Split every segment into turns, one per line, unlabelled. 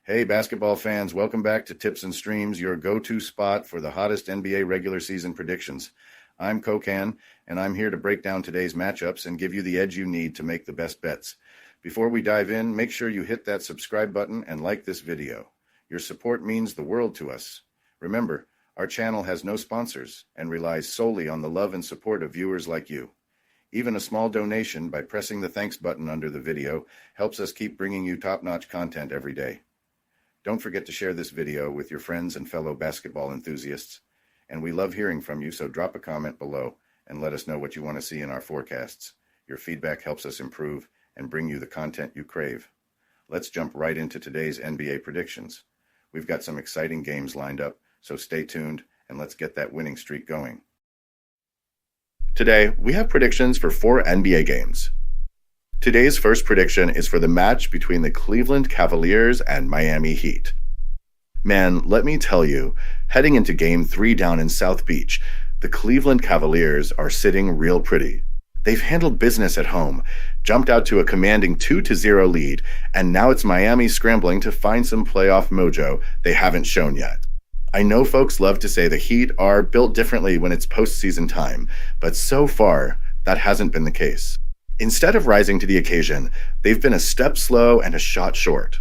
Hey, basketball fans, welcome back to Tips and Streams, your go-to spot for the hottest NBA regular season predictions. I'm Kokan, and I'm here to break down today's matchups and give you the edge you need to make the best bets. Before we dive in, make sure you hit that subscribe button and like this video. Your support means the world to us. Remember, our channel has no sponsors and relies solely on the love and support of viewers like you. Even a small donation by pressing the thanks button under the video helps us keep bringing you top-notch content every day. Don't forget to share this video with your friends and fellow basketball enthusiasts. And we love hearing from you, so drop a comment below and let us know what you want to see in our forecasts. Your feedback helps us improve and bring you the content you crave. Let's jump right into today's NBA predictions. We've got some exciting games lined up, so stay tuned and let's get that winning streak going. Today, we have predictions for 4 NBA games. Today's first prediction is for the match between the Cleveland Cavaliers and Miami Heat. Man, let me tell you, heading into Game 3 down in South Beach, the Cleveland Cavaliers are sitting real pretty. They've handled business at home, jumped out to a commanding 2-0 lead, and now it's Miami scrambling to find some playoff mojo they haven't shown yet. I know folks love to say the Heat are built differently when it's postseason time, but so far, that hasn't been the case. Instead of rising to the occasion, they've been a step slow and a shot short.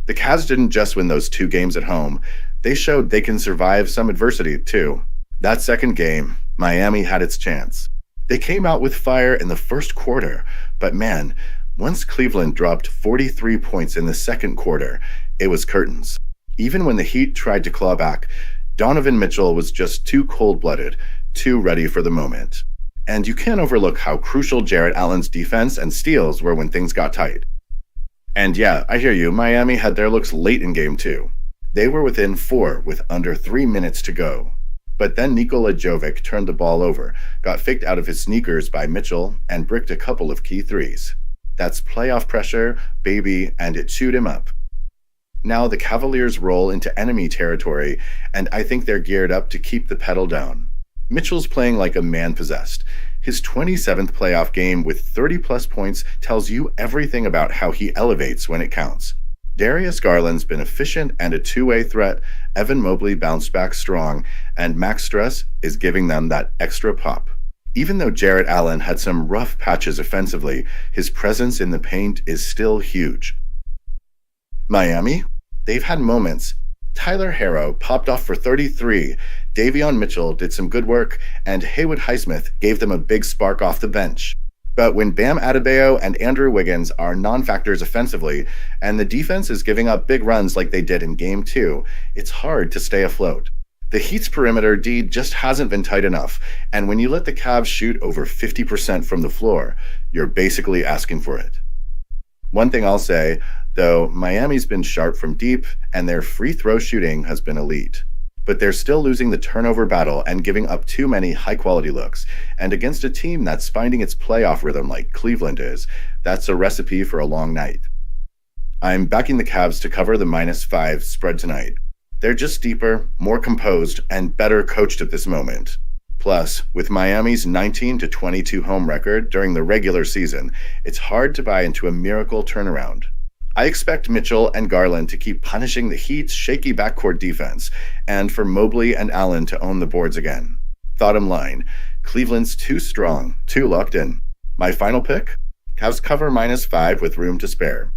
The Cavs didn't just win those 2 games at home, they showed they can survive some adversity too. That second game, Miami had its chance. They came out with fire in the first quarter, but man, once Cleveland dropped 43 points in the second quarter, it was curtains. Even when the Heat tried to claw back, Donovan Mitchell was just too cold-blooded, too ready for the moment. And you can't overlook how crucial Jarrett Allen's defense and steals were when things got tight. And yeah, I hear you, Miami had their looks late in Game 2. They were within 4 with under 3 minutes to go. But then Nikola Jovic turned the ball over, got faked out of his sneakers by Mitchell, and bricked a couple of key threes. That's playoff pressure, baby, and it chewed him up. Now the Cavaliers roll into enemy territory, and I think they're geared up to keep the pedal down. Mitchell's playing like a man possessed. His 27th playoff game with 30-plus points tells you everything about how he elevates when it counts. Darius Garland's been efficient and a two-way threat, Evan Mobley bounced back strong, and Max Strus is giving them that extra pop. Even though Jarrett Allen had some rough patches offensively, his presence in the paint is still huge. Miami? They've had moments. Tyler Herro popped off for 33, Davion Mitchell did some good work, and Haywood Highsmith gave them a big spark off the bench. But when Bam Adebayo and Andrew Wiggins are non-factors offensively, and the defense is giving up big runs like they did in Game 2, it's hard to stay afloat. The Heat's perimeter D just hasn't been tight enough, and when you let the Cavs shoot over 50% from the floor, you're basically asking for it. One thing I'll say, though, Miami's been sharp from deep, and their free throw shooting has been elite. But they're still losing the turnover battle and giving up too many high-quality looks. And against a team that's finding its playoff rhythm like Cleveland is, that's a recipe for a long night. I'm backing the Cavs to cover the -5 spread tonight. They're just deeper, more composed, and better coached at this moment. Plus, with Miami's 19-22 home record during the regular season, it's hard to buy into a miracle turnaround. I expect Mitchell and Garland to keep punishing the Heat's shaky backcourt defense, and for Mobley and Allen to own the boards again. Thought line, Cleveland's too strong, too locked in. My final pick? Cavs cover -5 with room to spare.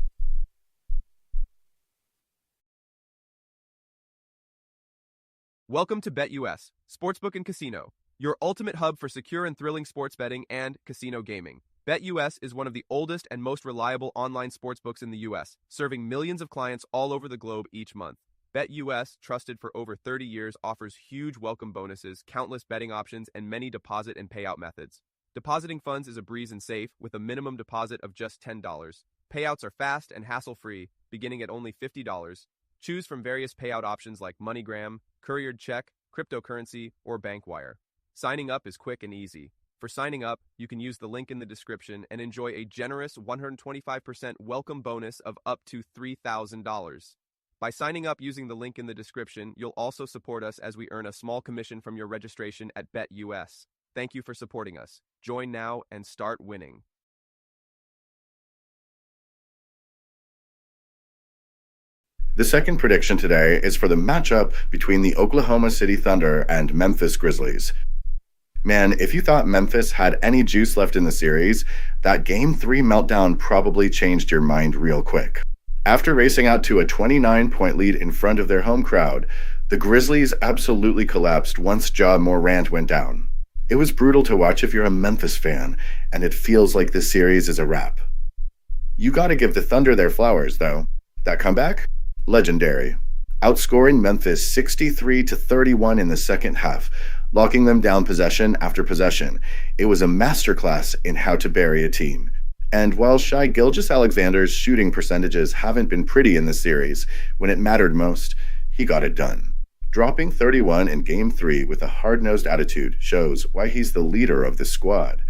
Welcome to BetUS, Sportsbook and Casino, your ultimate hub for secure and thrilling sports betting and casino gaming. BetUS is one of the oldest and most reliable online sportsbooks in the U.S., serving millions of clients all over the globe each month. BetUS, trusted for over 30 years, offers huge welcome bonuses, countless betting options, and many deposit and payout methods. Depositing funds is a breeze and safe, with a minimum deposit of just $10. Payouts are fast and hassle-free, beginning at only $50. Choose from various payout options like MoneyGram, couriered check, cryptocurrency, or bank wire. Signing up is quick and easy. For signing up, you can use the link in the description and enjoy a generous 125% welcome bonus of up to $3,000. By signing up using the link in the description, you'll also support us as we earn a small commission from your registration at BetUS. Thank you for supporting us. Join now and start winning.
The second prediction today is for the matchup between the Oklahoma City Thunder and Memphis Grizzlies. Man, if you thought Memphis had any juice left in the series, that Game 3 meltdown probably changed your mind real quick. After racing out to a 29-point lead in front of their home crowd, the Grizzlies absolutely collapsed once Ja Morant went down. It was brutal to watch if you're a Memphis fan, and it feels like this series is a wrap. You gotta give the Thunder their flowers, though. That comeback? Legendary. Outscoring Memphis 63-31 in the second half, locking them down possession after possession. It was a masterclass in how to bury a team. And while Shai Gilgeous-Alexander's shooting percentages haven't been pretty in this series, when it mattered most, he got it done. Dropping 31 in Game 3 with a hard-nosed attitude shows why he's the leader of the squad.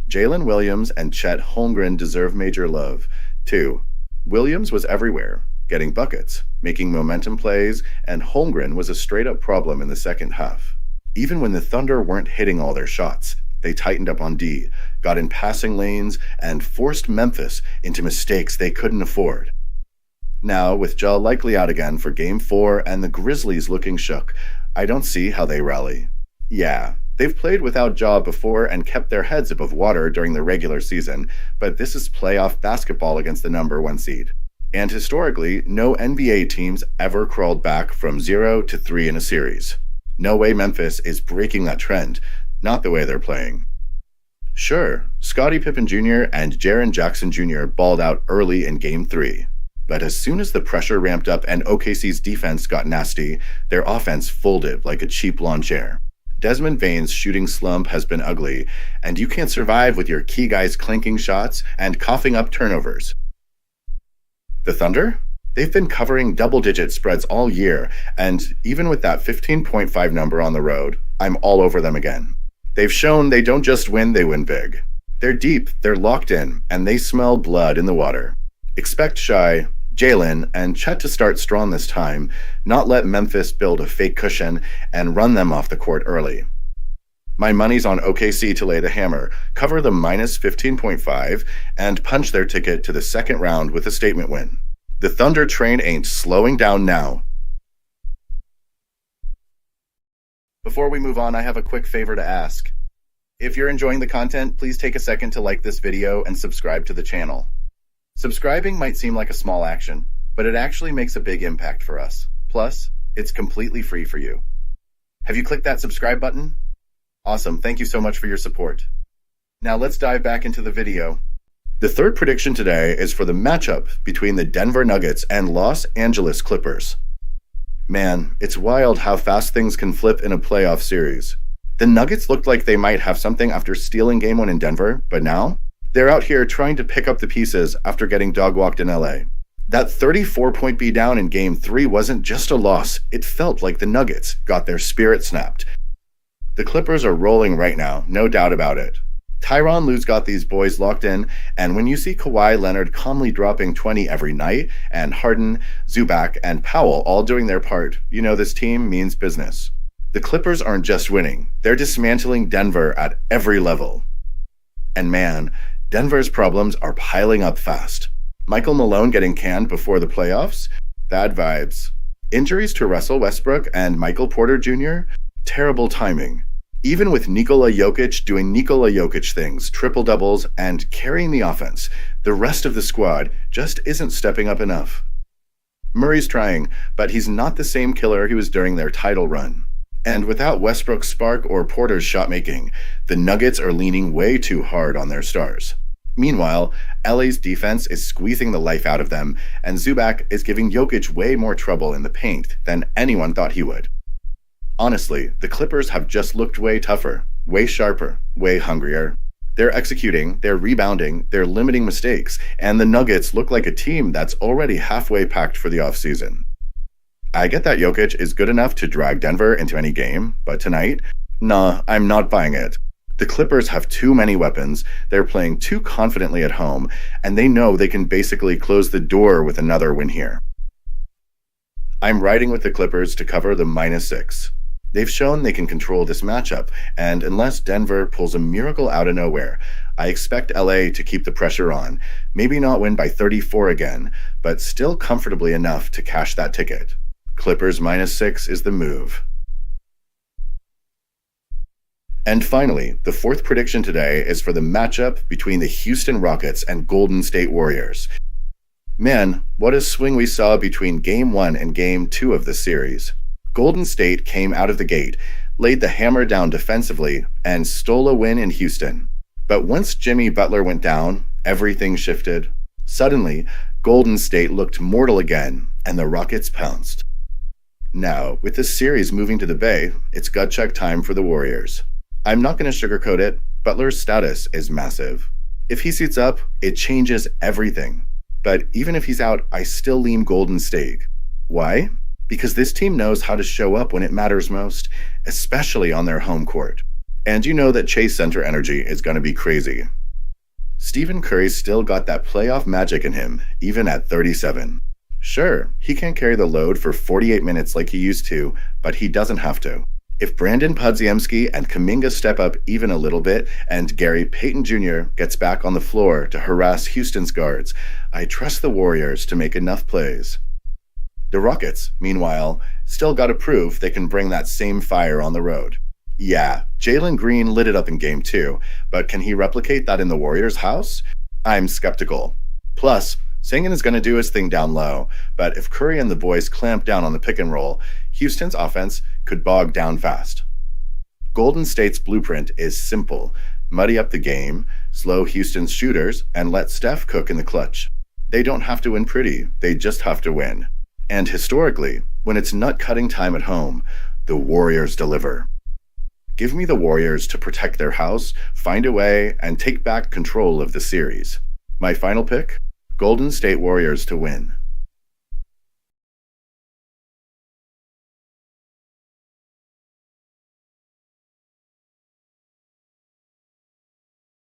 Jalen Williams and Chet Holmgren deserve major love, too. Williams was everywhere, getting buckets, making momentum plays, and Holmgren was a straight-up problem in the second half. Even when the Thunder weren't hitting all their shots, they tightened up on D, got in passing lanes, and forced Memphis into mistakes they couldn't afford. Now, with Ja likely out again for Game 4 and the Grizzlies looking shook, I don't see how they rally. Yeah, they've played without Ja before and kept their heads above water during the regular season, but this is playoff basketball against the number 1 seed. And historically, no NBA teams ever crawled back from 0 to 3 in a series. No way Memphis is breaking that trend, not the way they're playing. Sure, Scottie Pippen Jr. and Jaren Jackson Jr. balled out early in Game 3. But as soon as the pressure ramped up and OKC's defense got nasty, their offense folded like a cheap lawn chair. Desmond Bane's shooting slump has been ugly, and you can't survive with your key guys clinking shots and coughing up turnovers. The Thunder? They've been covering double-digit spreads all year, and even with that 15.5 number on the road, I'm all over them again. They've shown they don't just win, they win big. They're deep, they're locked in, and they smell blood in the water. Expect Shai, Jalen, and Chet to start strong this time, not let Memphis build a fake cushion and run them off the court early. My money's on OKC to lay the hammer, cover the minus 15.5, and punch their ticket to the second round with a statement win. The Thunder train ain't slowing down now. Before we move on, I have a quick favor to ask. If you're enjoying the content, please take a second to like this video and subscribe to the channel. Subscribing might seem like a small action, but it actually makes a big impact for us. Plus, it's completely free for you. Have you clicked that subscribe button? Awesome, thank you so much for your support. Now let's dive back into the video. The third prediction today is for the matchup between the Denver Nuggets and Los Angeles Clippers. Man, it's wild how fast things can flip in a playoff series. The Nuggets looked like they might have something after stealing Game 1 in Denver, but now they're out here trying to pick up the pieces after getting dog-walked in LA. That 34-point beatdown in Game 3 wasn't just a loss, it felt like the Nuggets got their spirit snapped. The Clippers are rolling right now, no doubt about it. Tyronn Lue's got these boys locked in, and when you see Kawhi Leonard calmly dropping 20 every night, and Harden, Zubac, and Powell all doing their part, you know this team means business. The Clippers aren't just winning, they're dismantling Denver at every level. And man, Denver's problems are piling up fast. Michael Malone getting canned before the playoffs? Bad vibes. Injuries to Russell Westbrook and Michael Porter Jr.? Terrible timing. Even with Nikola Jokic doing Nikola Jokic things, triple-doubles, and carrying the offense, the rest of the squad just isn't stepping up enough. Murray's trying, but he's not the same killer he was during their title run. And without Westbrook's spark or Porter's shot-making, the Nuggets are leaning way too hard on their stars. Meanwhile, LA's defense is squeezing the life out of them, and Zubac is giving Jokic way more trouble in the paint than anyone thought he would. Honestly, the Clippers have just looked way tougher, way sharper, way hungrier. They're executing, they're rebounding, they're limiting mistakes, and the Nuggets look like a team that's already halfway packed for the offseason. I get that Jokic is good enough to drag Denver into any game, but tonight, nah, I'm not buying it. The Clippers have too many weapons, they're playing too confidently at home, and they know they can basically close the door with another win here. I'm riding with the Clippers to cover the -6. They've shown they can control this matchup, and unless Denver pulls a miracle out of nowhere, I expect LA to keep the pressure on, maybe not win by 34 again, but still comfortably enough to cash that ticket. Clippers -6 is the move. And finally, the fourth prediction today is for the matchup between the Houston Rockets and Golden State Warriors. Man, what a swing we saw between Game 1 and Game 2 of this series. Golden State came out of the gate, laid the hammer down defensively, and stole a win in Houston. But once Jimmy Butler went down, everything shifted. Suddenly, Golden State looked mortal again, and the Rockets pounced. Now, with this series moving to the Bay, it's gut check time for the Warriors. I'm not going to sugarcoat it, Butler's status is massive. If he suits up, it changes everything. But even if he's out, I still lean Golden State. Why? Because this team knows how to show up when it matters most, especially on their home court. And you know that Chase Center energy is going to be crazy. Stephen Curry's still got that playoff magic in him, even at 37. Sure, he can't carry the load for 48 minutes like he used to, but he doesn't have to. If Brandon Podziemski and Kuminga step up even a little bit, and Gary Payton Jr. gets back on the floor to harass Houston's guards, I trust the Warriors to make enough plays. The Rockets, meanwhile, still got to prove they can bring that same fire on the road. Yeah, Jalen Green lit it up in Game 2, but can he replicate that in the Warriors' house? I'm skeptical. Plus, Sengun is going to do his thing down low, but if Curry and the boys clamp down on the pick and roll, Houston's offense could bog down fast. Golden State's blueprint is simple. Muddy up the game, slow Houston's shooters, and let Steph cook in the clutch. They don't have to win pretty, they just have to win. And historically, when it's nut-cutting time at home, the Warriors deliver. Give me the Warriors to protect their house, find a way, and take back control of the series. My final pick? Golden State Warriors to win.